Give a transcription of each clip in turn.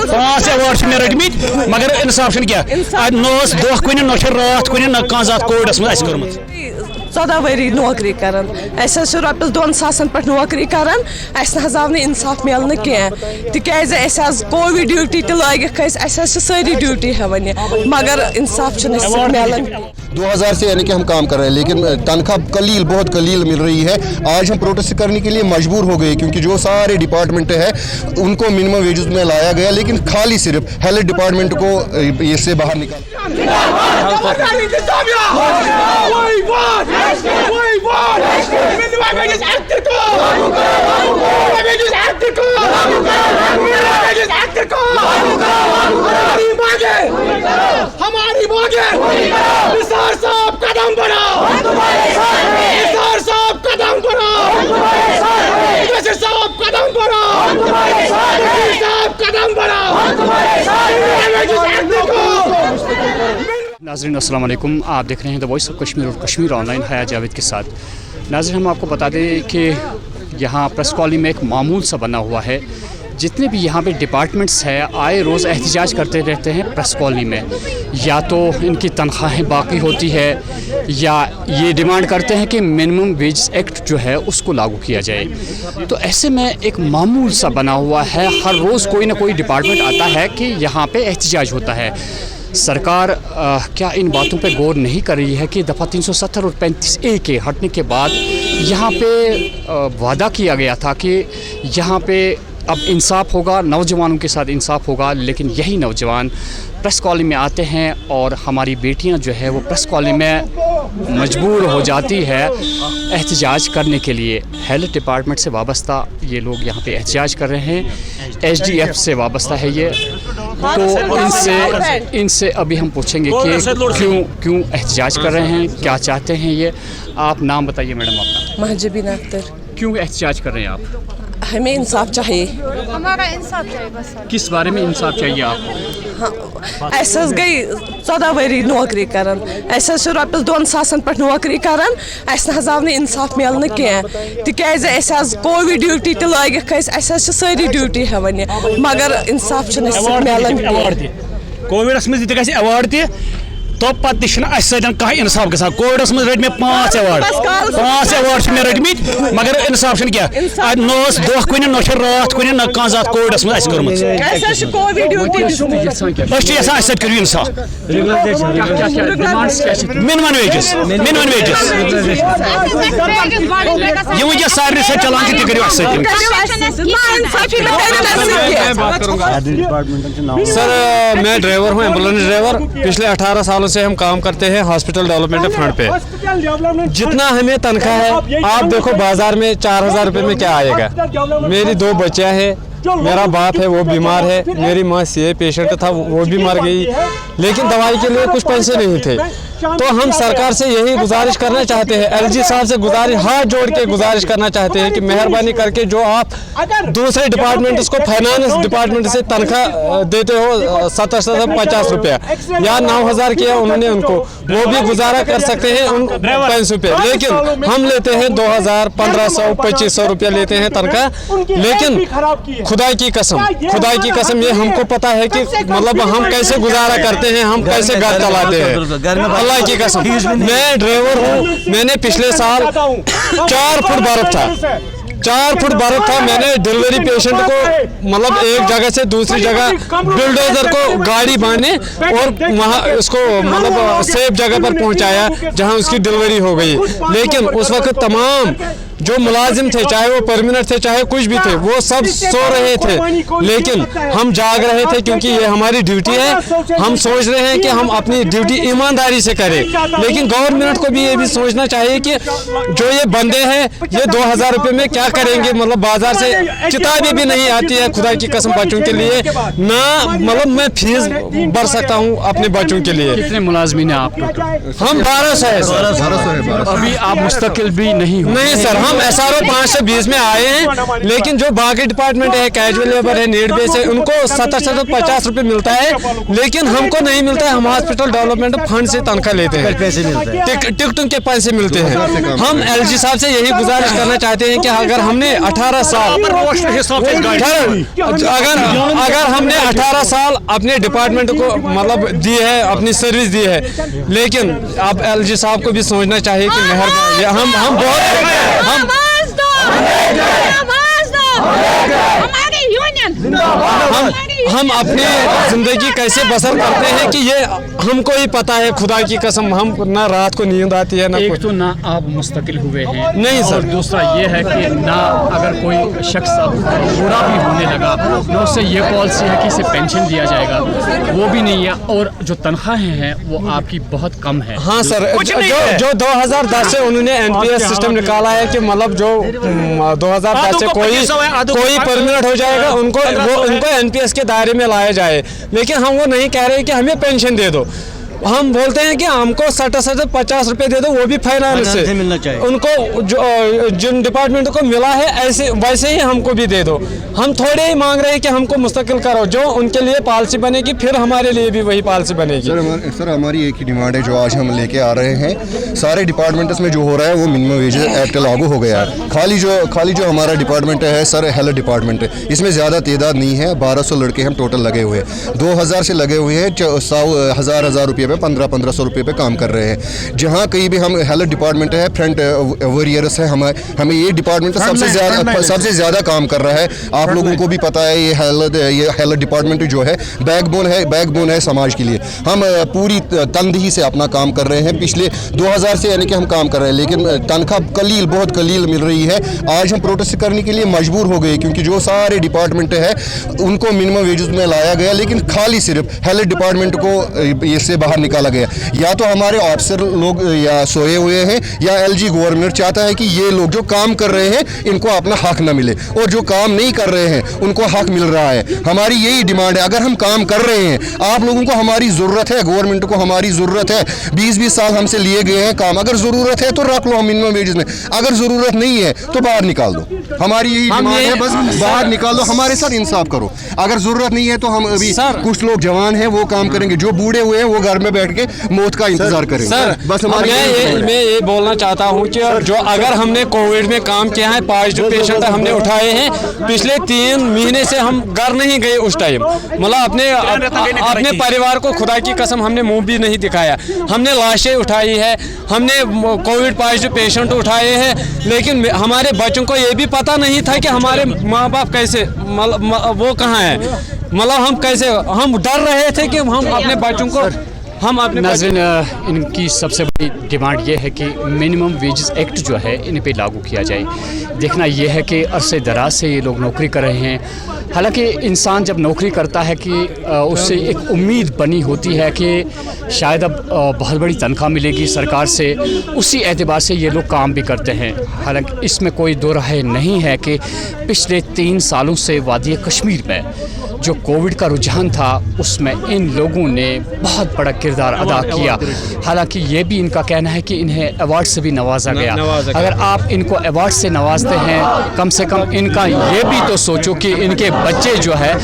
5 award मे रटमित मगर इंसाफ क्या दह कुन न रात कुन न कह कोर्टस मज 14 वरी नौकरी करान रपस 2 सासन पे नौकरी करान आव इंसाफ मिलन कह तिज कोविड ड्यूटी तगिक सारी ड्यूटी हेवन मगर इंसाफ मिलन 2000 से यानी कि हम काम कर रहे हैं, लेकिन तनख्वाह कलील बहुत कलील मिल रही है। आज हम प्रोटेस्ट करने के लिए मजबूर हो गए क्योंकि जो सारे डिपार्टमेंट है उनको मिनिमम वेजेस में लाया गया, लेकिन खाली सिर्फ हेल्थ डिपार्टमेंट को इससे बाहर निकाल हमारी मांगे निसार साहब कदम बढ़ाओ, निसार साहब कदम बढ़ाओ, निसार साहब कदम बढ़ाओ, साहब कदम बढ़ाओ। नाज़रीन अस्सलाम वालेकुम, आप देख रहे हैं द वॉइस ऑफ कश्मीर और कश्मीर ऑनलाइन। हया जावेद के साथ। नाज़रीन, हम आपको बता दें कि यहाँ प्रेस कॉलोनी में एक मामूल सा बना हुआ है। जितने भी यहाँ पे डिपार्टमेंट्स हैं आए रोज़ एहतजाज करते रहते हैं प्रेस कॉलोनी में, या तो इनकी तनख्वाहें बाकी होती है या ये डिमांड करते हैं कि मिनिमम वेज एक्ट जो है उसको लागू किया जाए। तो ऐसे में एक मामूल सा बना हुआ है, हर रोज़ कोई ना कोई डिपार्टमेंट आता है कि यहाँ पे एहतजाज होता है। सरकार क्या इन बातों पे गौर नहीं कर रही है कि दफ़ा 370 और 35A के हटने के बाद यहाँ पे वादा किया गया था कि यहाँ पे अब इंसाफ होगा, नौजवानों के साथ इंसाफ होगा, लेकिन यही नौजवान प्रेस कॉलोनी में आते हैं और हमारी बेटियां जो है वो प्रेस कॉलोनी में मजबूर हो जाती है एहतजाज करने के लिए। हेल्थ डिपार्टमेंट से वाबस्ता ये लोग यहाँ पे एहतजाज कर रहे हैं, SDF से वाबस्ता है ये। तो इनसे अभी हम पूछेंगे कि क्यों एहतजाज कर रहे हैं, क्या चाहते हैं ये। आप नाम बताइए मैडम अपना। महजबीन अख्तर। क्यों एहतजाज कर रहे हैं आप? हमें इंसाफ चाहिए। हमारा इंसाफ चाहिए बस। किस बारे में इंसाफ चाहिए आपको? हाँ, गई 14 वरी नौकरी करान रपस 2 सासन पे नौकरी करान आव इंसाफ मिलन कह तिज कोविड ड्यूटी तगिक सारी ड्यूटी हेवन मगर इंसाफ मिलन कोविडस मज अवार्ड तो पत्त कह इंसाफ ग कोविडस मज रट मे 5 अवार्ड मे रटमित मगर इंसाफ क्या दह कुन न रात कुन न कह कोविडस मज करू इंसाफ। मिनिमम वेजेस ये वह सारे से चलान करू सर। मैं ड्राइवर हूँ, एम्बुलेंस ड्राइवर। पिछले 18 सालों से हम काम करते हैं हॉस्पिटल डेवलपमेंट फंड पे। जितना हमें तनख्वाह है, आप देखो बाजार में 4000 रुपये में क्या आएगा। मेरी 2 बच्चियां हैं, मेरा बाप है वो बीमार है, मेरी माँ CA पेशेंट था वो भी मर गई, लेकिन दवाई के लिए कुछ पैसे नहीं थे। तो हम सरकार से यही गुजारिश करना चाहते हैं, LG साहब से गुजारिश, हाथ जोड़ के गुजारिश करना चाहते हैं कि मेहरबानी करके जो आप दूसरे डिपार्टमेंट को फाइनेंस डिपार्टमेंट से तनख्वाह देते हो 750 रुपया या 9000 किया उन्होंने उनको, वो भी गुजारा कर सकते हैं उन पैसों पे, लेकिन हम लेते हैं 2000, 1500, 2500 रुपया लेते हैं तनख्वाह। लेकिन खुदा की कसम ये हमको पता है कि मतलब हम कैसे गुजारा करते हैं, हम कैसे घर चलाते हैं। अल्लाह की कसम, मैं ड्राइवर हूँ। मैंने पिछले साल 4 फुट बर्फ था, मैंने डिलीवरी पेशेंट को मतलब एक जगह से दूसरी जगह बुलडोजर को गाड़ी बांधे और वहाँ उसको मतलब सेफ जगह पर पहुँचाया जहाँ उसकी डिलीवरी हो गई। लेकिन उस वक्त तमाम जो मुलाजिम थे, चाहे वो परमानेंट थे चाहे कुछ भी थे, वो सब सो रहे थे, लेकिन हम जाग रहे थे क्योंकि ये हमारी ड्यूटी है। हम सोच रहे हैं कि हम अपनी ड्यूटी ईमानदारी से करें, लेकिन गवर्नमेंट को भी ये भी सोचना चाहिए कि जो ये बंदे हैं ये 2000 रुपये में क्या करेंगे। मतलब बाजार से किताबें भी नहीं आती है खुदा की कसम बच्चों के लिए, ना मतलब मैं फीस भर सकता हूँ अपने बच्चों के लिए। कितने मुलाजमीन हैं आप? हम 1200 है सर। अभी आप मुस्तकिल भी नहीं सर, हम SRO 520 में आए हैं, लेकिन जो बाकी डिपार्टमेंट है, कैजुअल लेबर है, नीड बेस है, उनको 70-50 रुपये मिलता है, लेकिन हमको नहीं मिलता है। हम हॉस्पिटल डेवलपमेंट फंड से तनख्वाह लेते हैं, पैसे मिलते हैं, टिकटों के पैसे मिलते हैं। हम LG साहब से यही गुजारिश करना चाहते हैं कि अगर हमने 18 साल अगर हमने 18 साल अपने डिपार्टमेंट को मतलब दी है, अपनी सर्विस दी है, लेकिन अब LG साहब को भी सोचना चाहिए कि मेहरबानी हम बहुत हम अपनी जिंदगी कैसे बसर करते हैं कि ये हमको ही पता है, खुदा की कसम। हम ना रात को नींद आती है ना एक कुछ। तो ना आप मुस्तकिल हुए हैं, नहीं सर। और दूसरा ये है कि ना अगर कोई शख्स अब बुरा भी होने लगा ना उससे ये पॉलिसी है कि इसे पेंशन दिया जाएगा, वो भी नहीं है, और जो तनख्वाहें हैं वो आपकी बहुत कम है। हाँ सर, जो 2010 से उन्होंने NPS सिस्टम निकाला है कि मतलब जो 2010 से कोई परमानेंट हो जाएगा उनको NPS के दायरे में लाया जाए, लेकिन हम वो नहीं कह रहे कि हमें पेंशन दे दो। हम बोलते हैं कि हमको 60-50 रुपए दे दो, वो भी फाइनेंस से मिलना चाहिए। उनको जिन डिपार्टमेंट को मिला है ऐसे वैसे ही हमको भी दे दो। हम थोड़े ही मांग रहे हैं कि हमको मुस्तकिल करो, जो उनके लिए पॉलिसी बनेगी फिर हमारे लिए भी वही पॉलिसी बनेगी। सर हमारी एक ही डिमांड है जो आज हम लेके आ रहे हैं। सारे डिपार्टमेंट्स में जो हो रहा है वो मिनिमम वेज एक्ट लागू हो गया है। खाली जो हमारा डिपार्टमेंट है सर, हेल्थ डिपार्टमेंट है, इसमें ज़्यादा तादाद नहीं है। 1200 लड़के हम टोटल लगे हुए हैं, 2000 से लगे हुए हैं, 1000 रुपये पे 1500 रुपये पे काम कर रहे हैं। जहाँ कहीं भी हम हेल्थ डिपार्टमेंट है, फ्रंट वॉरियर्स है, हमें ये डिपार्टमेंट सबसे ज़्यादा काम कर रहा है। आप लोगों को भी पता है ये हेल्थ डिपार्टमेंट जो है बैकबोन है समाज के लिए। हम पूरी तनदेही से अपना काम कर रहे हैं। पिछले 2000 से यानी कि हम काम कर रहे हैं, लेकिन तनख्वाह बहुत कलील मिल रही है। आज हम प्रोटेस्ट करने के लिए मजबूर हो गए, क्योंकि जो सारे डिपार्टमेंट है उनको मिनिमम वेजेस में लाया गया, लेकिन खाली सिर्फ हेल्थ डिपार्टमेंट को इससे बाहर निकाला गया। या तो हमारे ऑफिसर लोग या सोए हुए हैं, या LG गवर्नमेंट चाहता है कि ये लोग जो काम कर रहे हैं इनको अपना हक न मिले, और जो काम नहीं कर रहे हैं उनको हक मिल रहा है। हमारी यही डिमांड है। अगर हम काम कर रहे हैं, आप लोगों को हमारी ज़रूरत है, गवर्नमेंट को हमारी ज़रूरत है। 20-20 साल हमसे लिए गए हैं काम। अगर ज़रूरत है तो रख लो हम मिनिमम वेजेस में, अगर ज़रूरत नहीं है तो बाहर निकाल दो। हमारी यही डिमांड है, बस बाहर निकाल दो। हमारे साथ इंसाफ करो। अगर ज़रूरत नहीं है तो हम अभी कुछ लोग जवान हैं वो काम करेंगे, जो बूढ़े हुए हैं वो घर में बैठ के मौत का इंतजार करें। सर बस मैं ये बोलना चाहता हूँ कि जो अगर हमने कोविड में काम किया है, 5 जो पेशेंट हमने उठाए हैं, पिछले 3 महीने से हम घर नहीं गए उस टाइम। मतलब अपने परिवार को खुदा की कसम हमने मुंह भी नहीं दिखाया। हमने लाशें उठाई है, हमने कोविड 5 जो पेशेंट उठाए हैं, लेकिन हमारे बच्चों को ये भी पता नहीं था कि हमारे माँ बाप कैसे वो कहाँ हैं। मतलब हम डर रहे थे कि हम अपने बच्चों को नाज़रीन, इनकी सबसे बड़ी डिमांड ये है कि मिनिमम वेजेस एक्ट जो है इन पे लागू किया जाए। देखना ये है कि अरसे दराज से ये लोग नौकरी कर रहे हैं। हालांकि इंसान जब नौकरी करता है कि उससे एक उम्मीद बनी होती है कि शायद अब बहुत बड़ी तनख्वाह मिलेगी सरकार से, उसी एतबार से ये लोग काम भी करते हैं। हालांकि इसमें कोई दो राह नहीं है कि पिछले 3 सालों से वादी कश्मीर में जो कोविड का रुझान था उसमें इन लोगों ने बहुत बड़ा किरदार अदा किया। हालांकि ये भी इनका कहना है कि इन्हें अवार्ड से भी नवाजा गया। अगर आप इनको अवार्ड से नवाजते हैं, कम से कम इनका ये भी तो सोचो कि इनके बच्चे जो है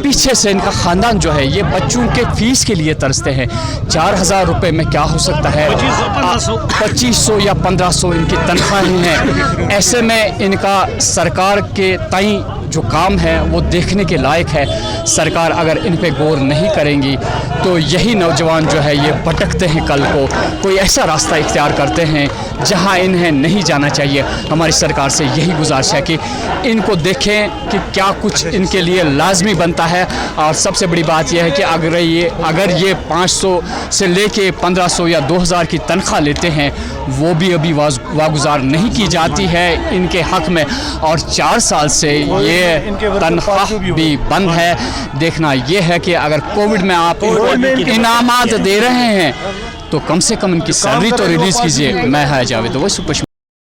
पीछे से, इनका ख़ानदान जो है ये बच्चों के फ़ीस के लिए तरसते हैं। 4000 रुपये में क्या हो सकता है, 2500 या 1500 इनकी तनख्वाहें हैं। ऐसे में इनका सरकार के ताईं जो काम है वो देखने के लायक है। सरकार अगर इन पे गौर नहीं करेंगी तो यही नौजवान जो है ये भटकते हैं, कल को कोई ऐसा रास्ता इख्तियार करते हैं जहां इन्हें नहीं जाना चाहिए। हमारी सरकार से यही गुजारिश है कि इनको देखें कि क्या कुछ इनके लिए लाजमी बनता है। और सबसे बड़ी बात यह है कि अगर ये 500 से लेके 1500 या 2000 की तनख्वाह लेते हैं वो भी अभी वागुजार नहीं की जाती है इनके हक में, और 4 साल से ये तनख्वाह भी बंद है। देखना ये है कि अगर कोविड में आप इनको इनामात दे रहे हैं तो कम से कम इनकी सैलरी तो रिलीज़ कीजिए। मैं है जावेद, वॉइस ऑफ कश्मीर।